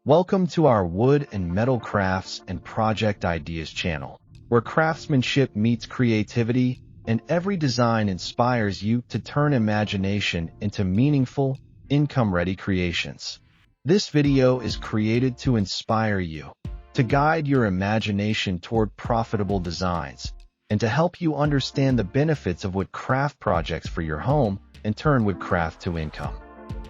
Welcome to our Wood and Metal Crafts and Project Ideas channel, where craftsmanship meets creativity and every design inspires you to turn imagination into meaningful, income-ready creations. This video is created to inspire you, to guide your imagination toward profitable designs, and to help you understand the benefits of wood craft projects for your home and turn woodcraft to income.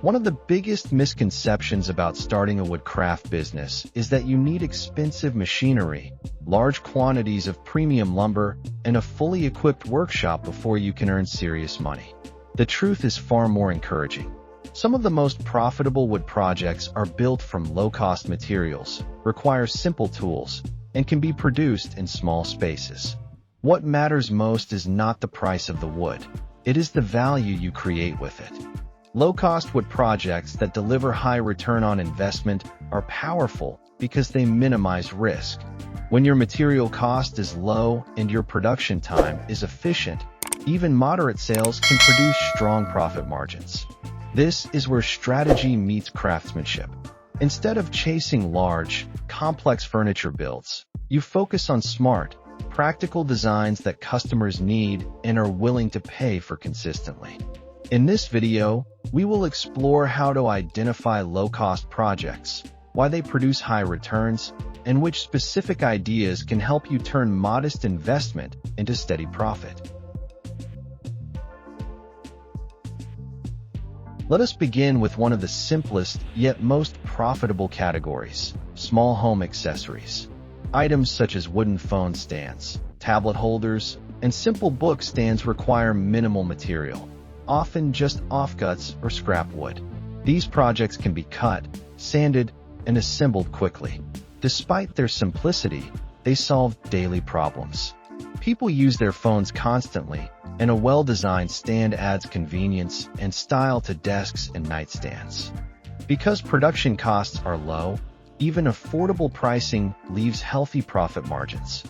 One of the biggest misconceptions about starting a woodcraft business is that you need expensive machinery, large quantities of premium lumber, and a fully equipped workshop before you can earn serious money. The truth is far more encouraging. Some of the most profitable wood projects are built from low-cost materials, require simple tools, and can be produced in small spaces. What matters most is not the price of the wood. It is the value you create with it. Low-cost wood projects that deliver high return on investment are powerful because they minimize risk. When your material cost is low and your production time is efficient, even moderate sales can produce strong profit margins. This is where strategy meets craftsmanship. Instead of chasing large, complex furniture builds, you focus on smart, practical designs that customers need and are willing to pay for consistently. In this video, we will explore how to identify low-cost projects, why they produce high returns, and which specific ideas can help you turn modest investment into steady profit. Let us begin with one of the simplest yet most profitable categories: small home accessories. Items such as wooden phone stands, tablet holders, and simple book stands require minimal material, often just offcuts or scrap wood. These projects can be cut, sanded, and assembled quickly. Despite their simplicity, they solve daily problems. People use their phones constantly, and a well-designed stand adds convenience and style to desks and nightstands. Because production costs are low, even affordable pricing leaves healthy profit margins.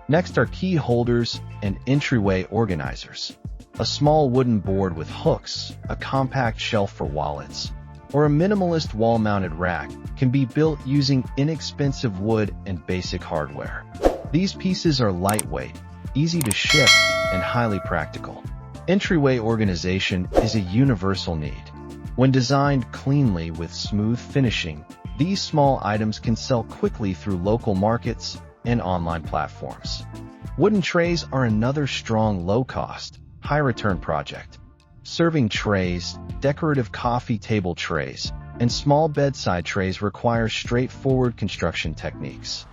Next are key holders and entryway organizers. A small wooden board with hooks, a compact shelf for wallets, or a minimalist wall-mounted rack can be built using inexpensive wood and basic hardware. These pieces are lightweight, easy to ship, and highly practical. Entryway organization is a universal need. When designed cleanly with smooth finishing, these small items can sell quickly through local markets and online platforms. Wooden trays are another strong low-cost, high-return project. Serving trays, decorative coffee table trays, and small bedside trays require straightforward construction techniques.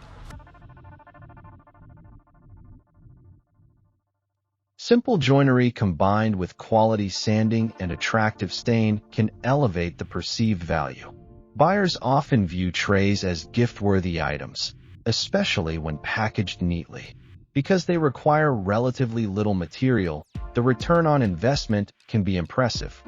Simple joinery combined with quality sanding and attractive stain can elevate the perceived value. Buyers often view trays as gift-worthy items, especially when packaged neatly. Because they require relatively little material, the return on investment can be impressive.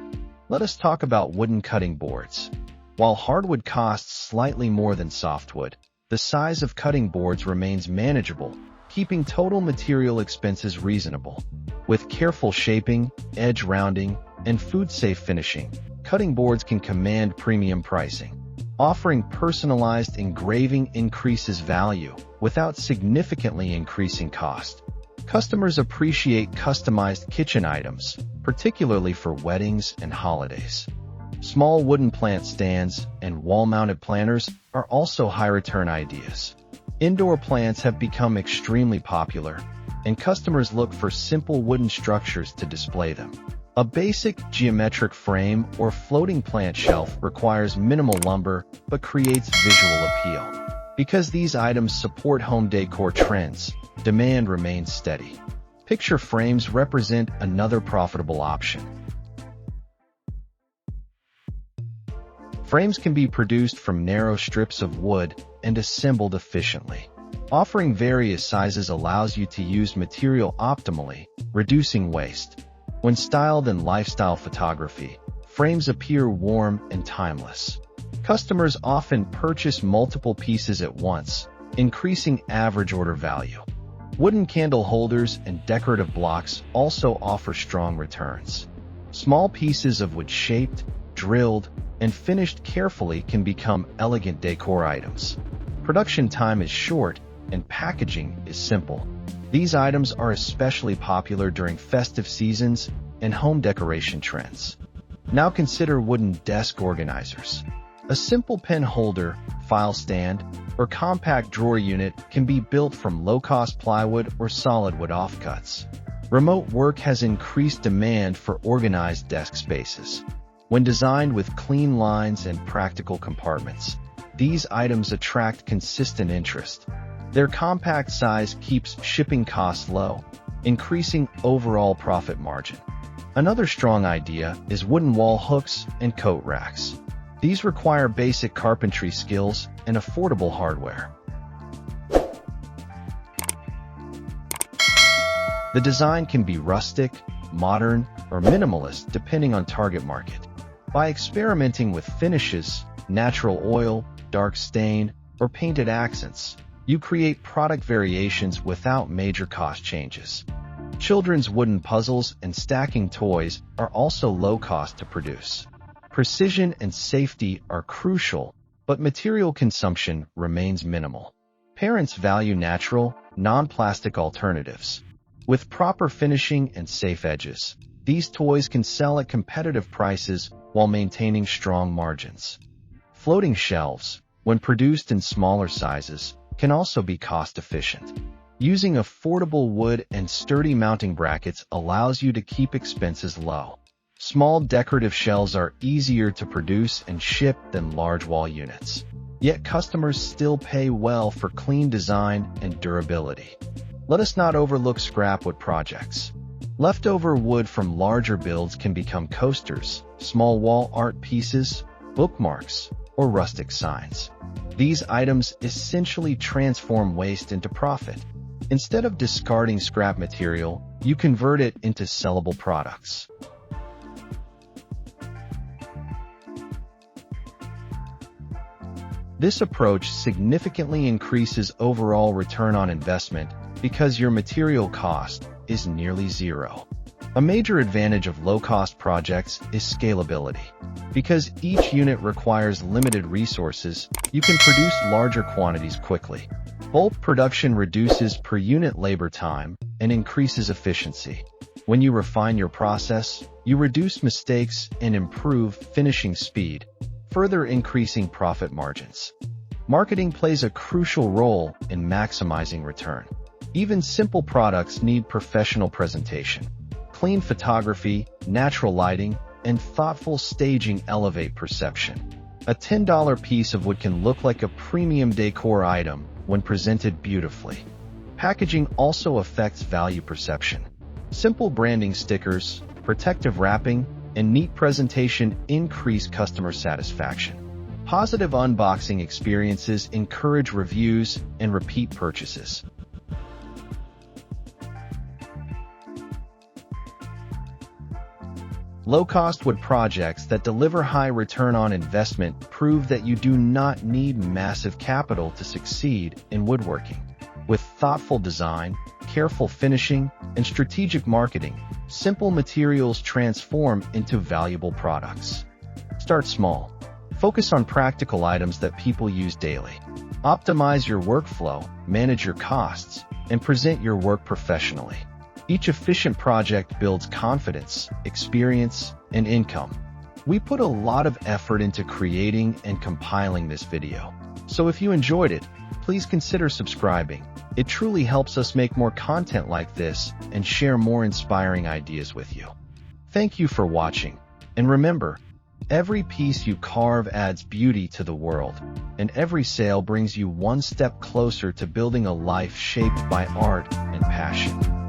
Let us talk about wooden cutting boards. While hardwood costs slightly more than softwood, the size of cutting boards remains manageable, keeping total material expenses reasonable. With careful shaping, edge rounding, and food-safe finishing, cutting boards can command premium pricing. Offering personalized engraving increases value without significantly increasing cost. Customers appreciate customized kitchen items, particularly for weddings and holidays. Small wooden plant stands and wall-mounted planters are also high-return ideas. Indoor plants have become extremely popular, and customers look for simple wooden structures to display them. A basic geometric frame or floating plant shelf requires minimal lumber but creates visual appeal. Because these items support home decor trends, demand remains steady. Picture frames represent another profitable option. Frames can be produced from narrow strips of wood and assembled efficiently. Offering various sizes allows you to use material optimally, reducing waste. When styled in lifestyle photography, frames appear warm and timeless. Customers often purchase multiple pieces at once, increasing average order value. Wooden candle holders and decorative blocks also offer strong returns. Small pieces of wood shaped, drilled, and finished carefully can become elegant decor items. Production time is short, and packaging is simple. These items are especially popular during festive seasons and home decoration trends. Now consider wooden desk organizers. A simple pen holder, file stand, or compact drawer unit can be built from low-cost plywood or solid wood offcuts. Remote work has increased demand for organized desk spaces. When designed with clean lines and practical compartments, these items attract consistent interest. Their compact size keeps shipping costs low, increasing overall profit margin. Another strong idea is wooden wall hooks and coat racks. These require basic carpentry skills and affordable hardware. The design can be rustic, modern, or minimalist depending on target market. By experimenting with finishes, natural oil, dark stain, or painted accents, you create product variations without major cost changes. Children's wooden puzzles and stacking toys are also low cost to produce. Precision and safety are crucial, but material consumption remains minimal. Parents value natural, non-plastic alternatives. With proper finishing and safe edges, these toys can sell at competitive prices while maintaining strong margins. Floating shelves, when produced in smaller sizes, can also be cost-efficient. Using affordable wood and sturdy mounting brackets allows you to keep expenses low. Small decorative shelves are easier to produce and ship than large wall units. Yet customers still pay well for clean design and durability. Let us not overlook scrap wood projects. Leftover wood from larger builds can become coasters, small wall art pieces, bookmarks, or rustic signs. These items essentially transform waste into profit. Instead of discarding scrap material, you convert it into sellable products. This approach significantly increases overall return on investment because your material cost is nearly zero. A major advantage of low-cost projects is scalability. Because each unit requires limited resources, you can produce larger quantities quickly. Bulk production reduces per-unit labor time and increases efficiency. When you refine your process, you reduce mistakes and improve finishing speed, further increasing profit margins. Marketing plays a crucial role in maximizing return. Even simple products need professional presentation. Clean photography, natural lighting, and thoughtful staging elevate perception. A $10 piece of wood can look like a premium decor item when presented beautifully. Packaging also affects value perception. Simple branding stickers, protective wrapping, and neat presentation increase customer satisfaction. Positive unboxing experiences encourage reviews and repeat purchases. Low-cost wood projects that deliver high return on investment prove that you do not need massive capital to succeed in woodworking. With thoughtful design, careful finishing, and strategic marketing, simple materials transform into valuable products. Start small. Focus on practical items that people use daily. Optimize your workflow, manage your costs, and present your work professionally. Each efficient project builds confidence, experience, and income. We put a lot of effort into creating and compiling this video. So if you enjoyed it, please consider subscribing. It truly helps us make more content like this and share more inspiring ideas with you. Thank you for watching. And remember, every piece you carve adds beauty to the world, and every sale brings you one step closer to building a life shaped by art and passion.